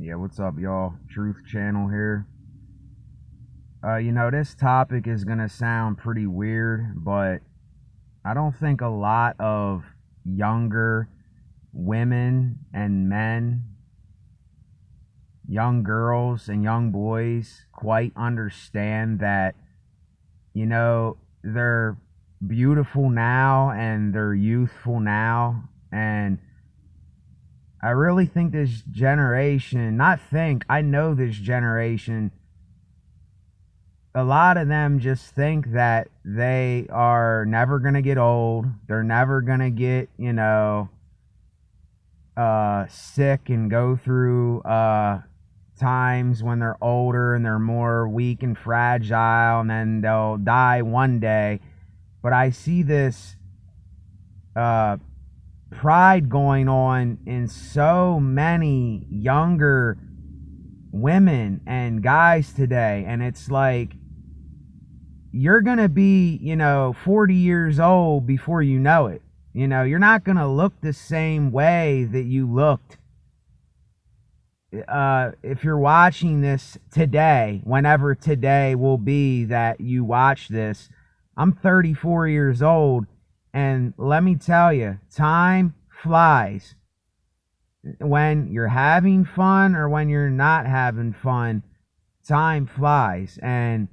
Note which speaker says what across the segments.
Speaker 1: Yeah, what's up, y'all? Truth Channel here. This topic is gonna sound pretty weird, but I don't think a lot of younger women and men, young girls and young boys quite understand that, they're beautiful now and they're youthful now. And I really think this generation, I know this generation, a lot of them just think that they are never going to get old. They're never going to get, sick and go through times when they're older and they're more weak and fragile, and then they'll die one day. But I see this pride going on in so many younger women and guys today, and it's like, you're gonna be 40 years old before you know it. You're not gonna look the same way that you looked if you're watching this today, whenever today will be that you watch this. I'm 34 years old, and let me tell you, time flies. When you're having fun or when you're not having fun, time flies. And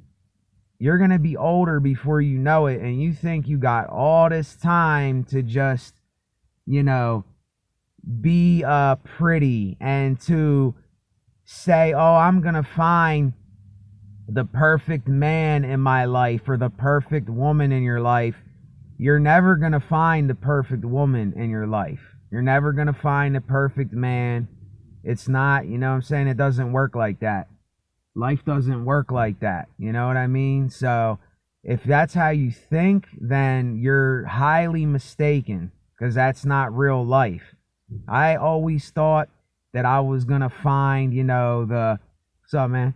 Speaker 1: you're going to be older before you know it, and you think you got all this time to just, be pretty and to say, oh, I'm going to find the perfect man in my life or the perfect woman in your life. You're never going to find the perfect woman in your life. You're never going to find the perfect man. It's not, it doesn't work like that. Life doesn't work like that. You know what I mean? So if that's how you think, then you're highly mistaken, because that's not real life. I always thought that I was going to find, what's up, man?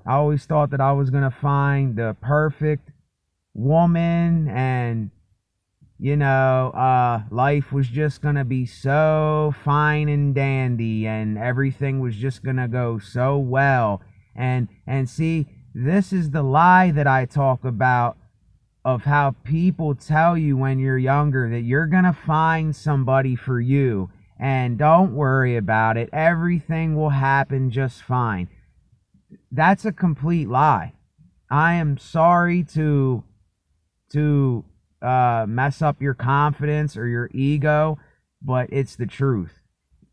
Speaker 1: I always thought that I was going to find the perfect woman, and, life was just going to be so fine and dandy, and everything was just going to go so well. And see, this is the lie that I talk about, of how people tell you when you're younger that you're going to find somebody for you, and don't worry about it. Everything will happen just fine. That's a complete lie. I am sorry to mess up your confidence or your ego, but it's the truth.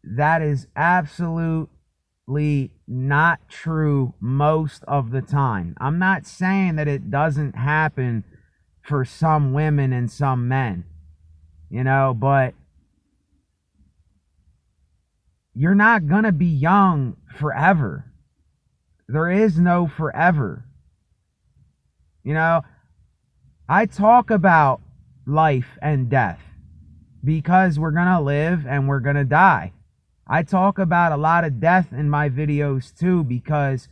Speaker 1: That is absolutely not true most of the time. I'm not saying that it doesn't happen for some women and some men, but you're not gonna be young forever. There is no forever. I talk about life and death because we're gonna live and we're gonna die. I talk about a lot of death in my videos too, because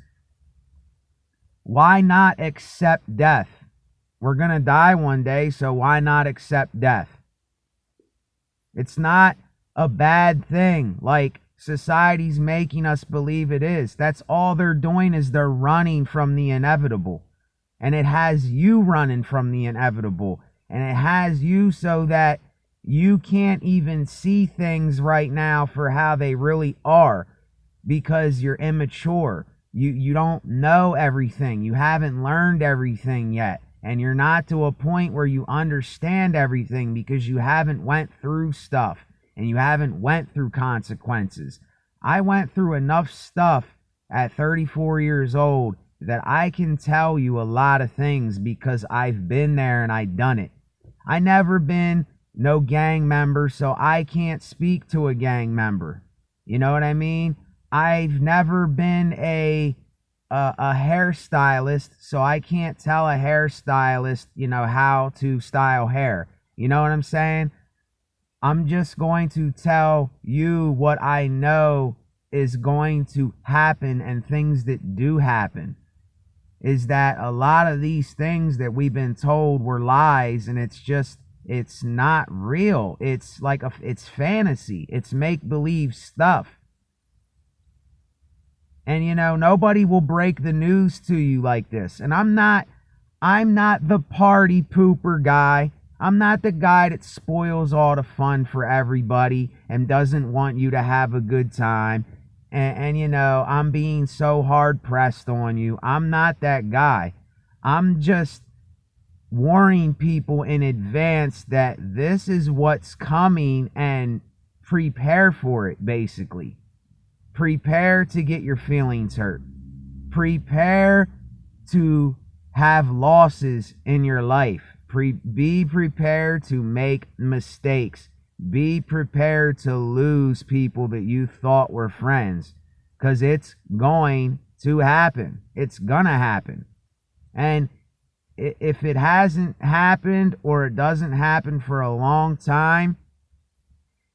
Speaker 1: why not accept death? We're going to die one day, so why not accept death? It's not a bad thing like society's making us believe it is. That's all they're doing, is they're running from the inevitable. And it has you running from the inevitable. And it has you so that you can't even see things right now for how they really are, because you're immature. You don't know everything. You haven't learned everything yet. And you're not to a point where you understand everything, because you haven't went through stuff and you haven't went through consequences. I went through enough stuff at 34 years old that I can tell you a lot of things, because I've been there and I've done it. I never been no gang member, so I can't speak to a gang member. You know what I mean? I've never been a hairstylist, so I can't tell a hairstylist, how to style hair. You know what I'm saying? I'm just going to tell you what I know is going to happen, and things that do happen. Is that a lot of these things that we've been told were lies, and it's not real. It's like it's fantasy. It's make-believe stuff. And nobody will break the news to you like this. And I'm not the party pooper guy. I'm not the guy that spoils all the fun for everybody and doesn't want you to have a good time. And I'm being so hard pressed on you. I'm not that guy. I'm just warning people in advance that this is what's coming, and prepare for it, basically. Prepare to get your feelings hurt. Prepare to have losses in your life. Be prepared to make mistakes. Be prepared to lose people that you thought were friends, because it's going to happen. It's gonna happen. And if it hasn't happened, or it doesn't happen for a long time,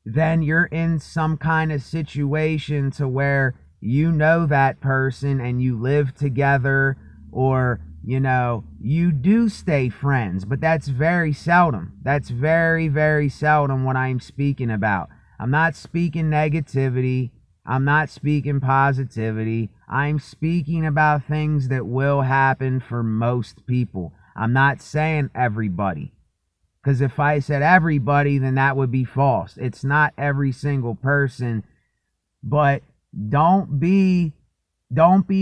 Speaker 1: then you're in some kind of situation to where that person and you live together, or you do stay friends. But that's very seldom. That's very, very seldom what I'm speaking about. I'm not speaking negativity. I'm not speaking positivity. I'm speaking about things that will happen for most people. I'm not saying everybody, because if I said everybody, then that would be false. It's not every single person. But don't be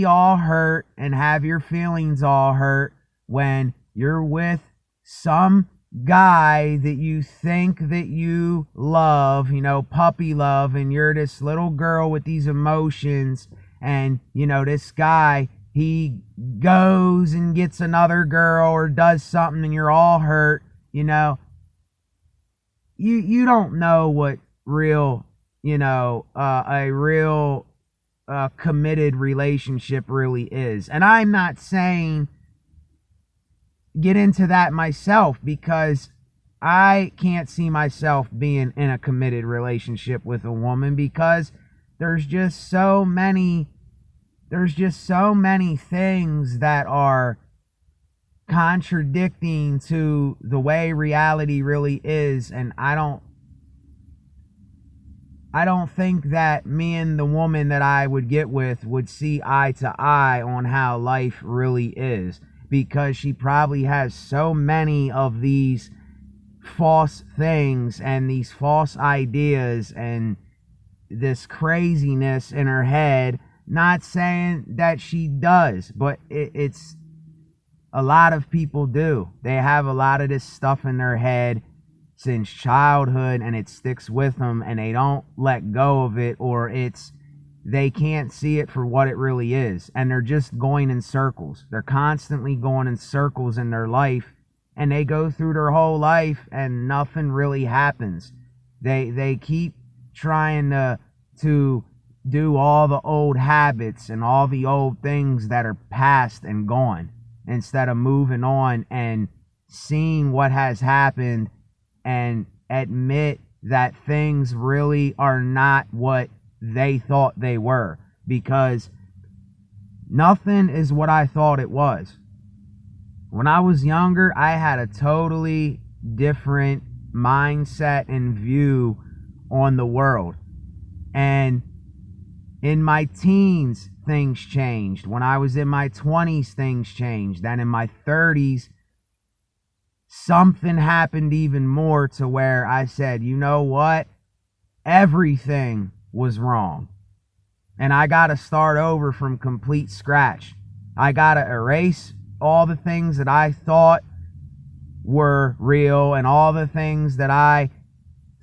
Speaker 1: all hurt and have your feelings all hurt when you're with some guy that you think that you love, puppy love, and you're this little girl with these emotions, and this guy, he goes and gets another girl or does something, and you're all hurt. You don't know what real, a real committed relationship really is. And I'm not saying get into that myself, because I can't see myself being in a committed relationship with a woman, because there's just so many things that are contradicting to the way reality really is. And I don't think that me and the woman that I would get with would see eye to eye on how life really is, because she probably has so many of these false things and these false ideas and this craziness in her head. Not saying that she does, but it's a lot of people do. They have a lot of this stuff in their head since childhood, and it sticks with them, and they don't let go of it, or they can't see it for what it really is, and they're just going in circles. They're constantly going in circles in their life, and they go through their whole life and nothing really happens. They keep trying to do all the old habits and all the old things that are past and gone, instead of moving on and seeing what has happened and admit that things really are not what they thought they were, because nothing is what I thought it was. When I was younger, I had a totally different mindset and view on the world. And in my teens, things changed. When I was in my 20s, things changed. Then in my 30s, something happened even more, to where I said, you know what? Everything was wrong. And I got to start over from complete scratch. I got to erase all the things that I thought were real, and all the things that I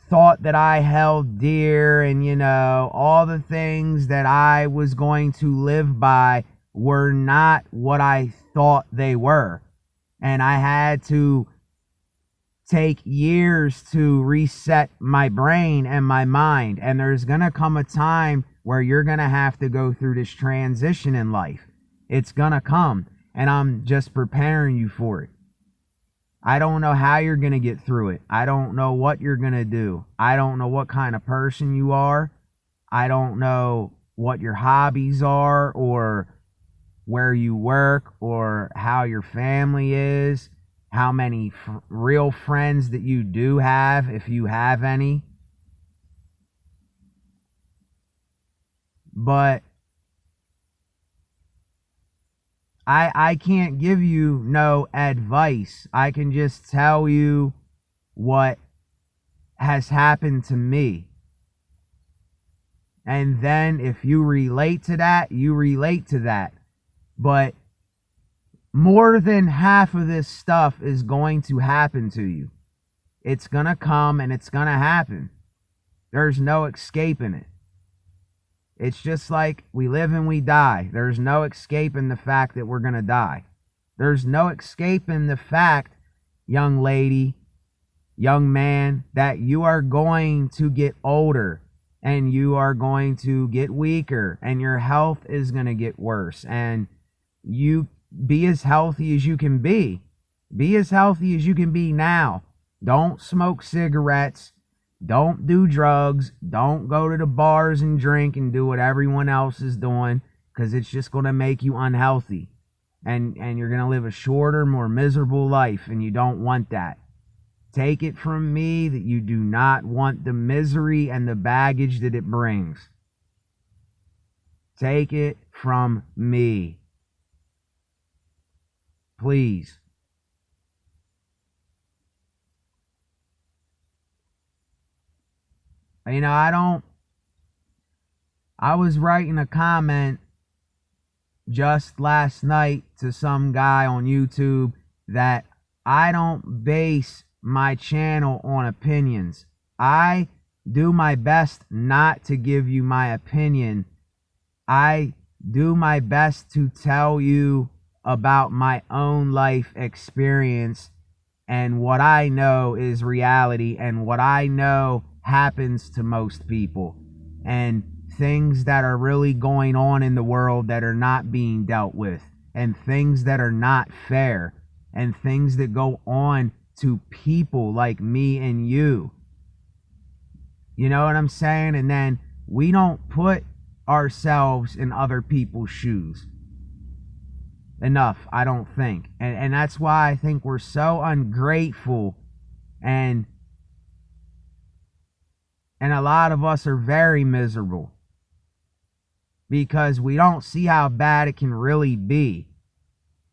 Speaker 1: thought that I held dear, and all the things that I was going to live by were not what I thought they were. And I had to take years to reset my brain and my mind. And there's going to come a time where you're going to have to go through this transition in life. It's going to come, and I'm just preparing you for it. I don't know how you're going to get through it. I don't know what you're going to do. I don't know what kind of person you are. I don't know what your hobbies are, or where you work, or how your family is, how many real friends that you do have, if you have any. But I can't give you no advice. I can just tell you what has happened to me. And then if you relate to that, you relate to that. But more than half of this stuff is going to happen to you. It's going to come and it's going to happen. There's no escaping it. It's just like we live and we die. There's no escaping the fact that we're going to die. There's no escaping the fact, young lady, young man, that you are going to get older and you are going to get weaker and your health is going to get worse. And you be as healthy as you can be. Be as healthy as you can be now. Don't smoke cigarettes. Don't do drugs. Don't go to the bars and drink and do what everyone else is doing, because it's just going to make you unhealthy. And you're going to live a shorter, more miserable life, and you don't want that. Take it from me that you do not want the misery and the baggage that it brings. Take it from me. Please. You know, I was writing a comment just last night to some guy on YouTube that I don't base my channel on opinions. I do my best not to give you my opinion. I do my best to tell you about my own life experience and what I know is reality and what I know happens to most people, and things that are really going on in the world that are not being dealt with, and things that are not fair, and things that go on to people like me and you. You know what I'm saying? And then we don't put ourselves in other people's shoes enough, I don't think. And that's why I think we're so ungrateful, and a lot of us are very miserable because we don't see how bad it can really be.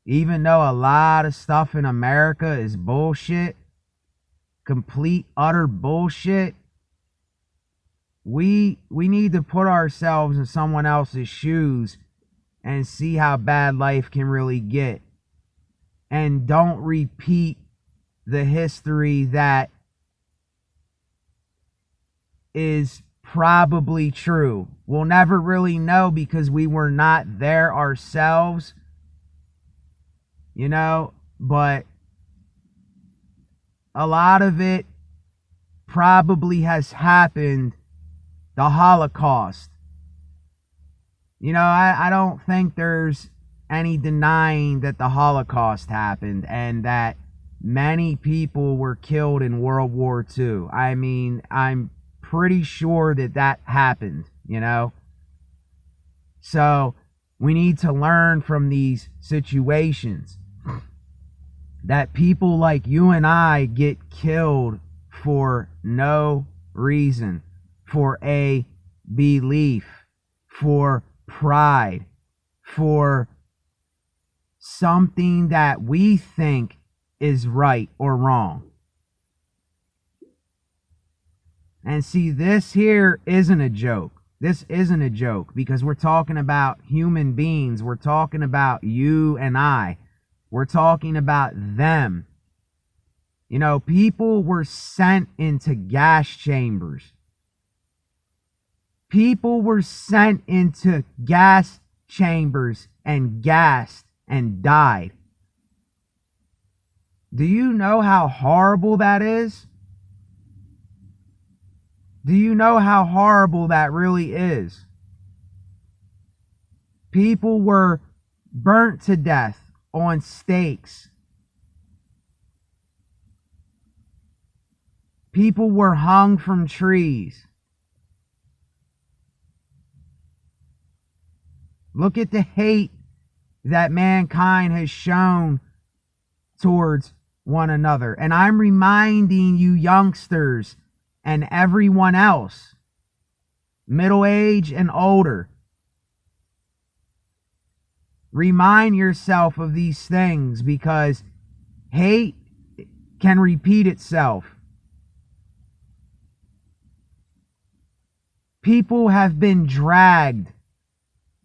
Speaker 1: Even though a lot of stuff in America is bullshit, complete, utter bullshit, we need to put ourselves in someone else's shoes and see how bad life can really get. And don't repeat the history that is probably true. We'll never really know because we were not there ourselves, you know, but a lot of it probably has happened. The Holocaust. You know, I don't think there's any denying that the Holocaust happened and that many people were killed in World War II. I mean, I'm pretty sure that happened, you know? So we need to learn from these situations that people like you and I get killed for no reason, for a belief, for pride, for something that we think is right or wrong. And see, this here isn't a joke. This isn't a joke because we're talking about human beings. We're talking about you and I. We're talking about them. You know, people were sent into gas chambers. People were sent into gas chambers and gassed and died. Do you know how horrible that is? Do you know how horrible that really is? People were burnt to death on stakes. People were hung from trees. Look at the hate that mankind has shown towards one another. And I'm reminding you youngsters and everyone else, middle age and older, Remind yourself of these things, because hate can repeat itself. People have been dragged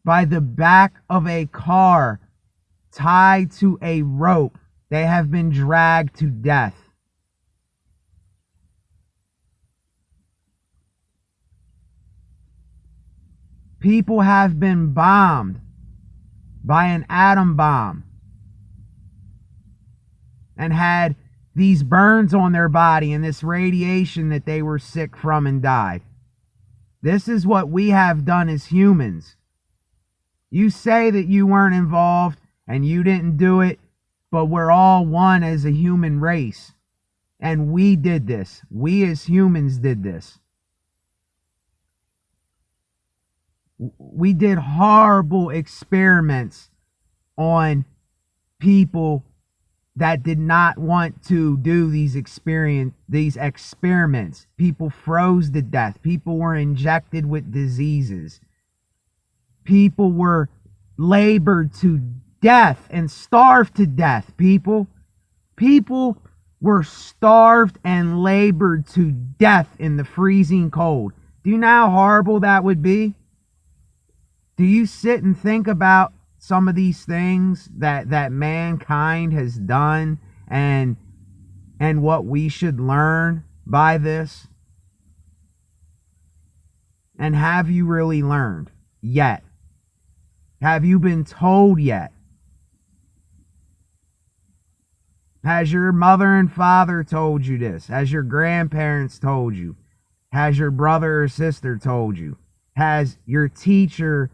Speaker 1: by the back of a car, tied to a rope. They have been dragged to death. People have been bombed by an atom bomb and had these burns on their body and this radiation that they were sick from and died. This is what we have done as humans. You say that you weren't involved and you didn't do it, but we're all one as a human race. And we did this. We as humans did this. We did horrible experiments on people that did not want to do these experiments. People froze to death. People were injected with diseases. People were labored to death and starved to death. People were starved and labored to death in the freezing cold. Do you know how horrible that would be? Do you sit and think about some of these things that mankind has done and what we should learn by this? And have you really learned yet? Have you been told yet? Has your mother and father told you this? Has your grandparents told you? Has your brother or sister told you? Has your teacher,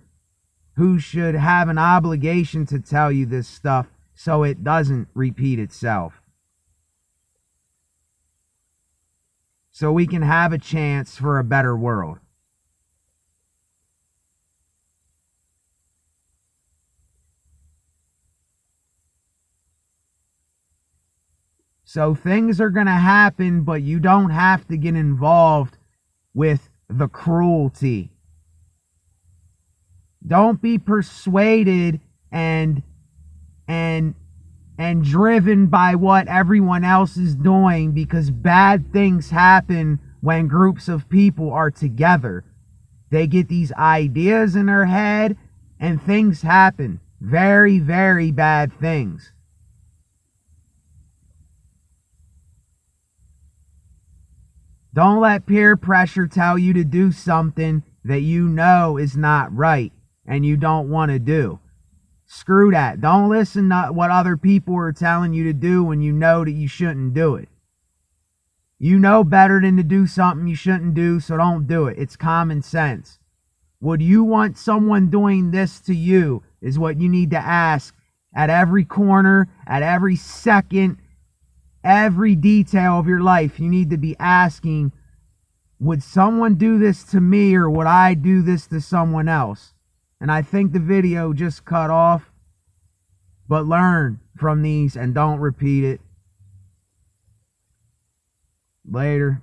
Speaker 1: who should have an obligation to tell you this stuff so it doesn't repeat itself, so we can have a chance for a better world? So things are going to happen, but you don't have to get involved with the cruelty. Don't be persuaded and driven by what everyone else is doing, because bad things happen when groups of people are together. They get these ideas in their head and things happen. Very, very bad things. Don't let peer pressure tell you to do something that you know is not right and you don't want to do. Screw that. Don't listen to what other people are telling you to do when you know that you shouldn't do it. You know better than to do something you shouldn't do, so don't do it. It's common sense. Would you want someone doing this to you, is what you need to ask at every corner, at every second, every detail of your life. You need to be asking, would someone do this to me, or would I do this to someone else? And I think the video just cut off, but learn from these and don't repeat it. Later.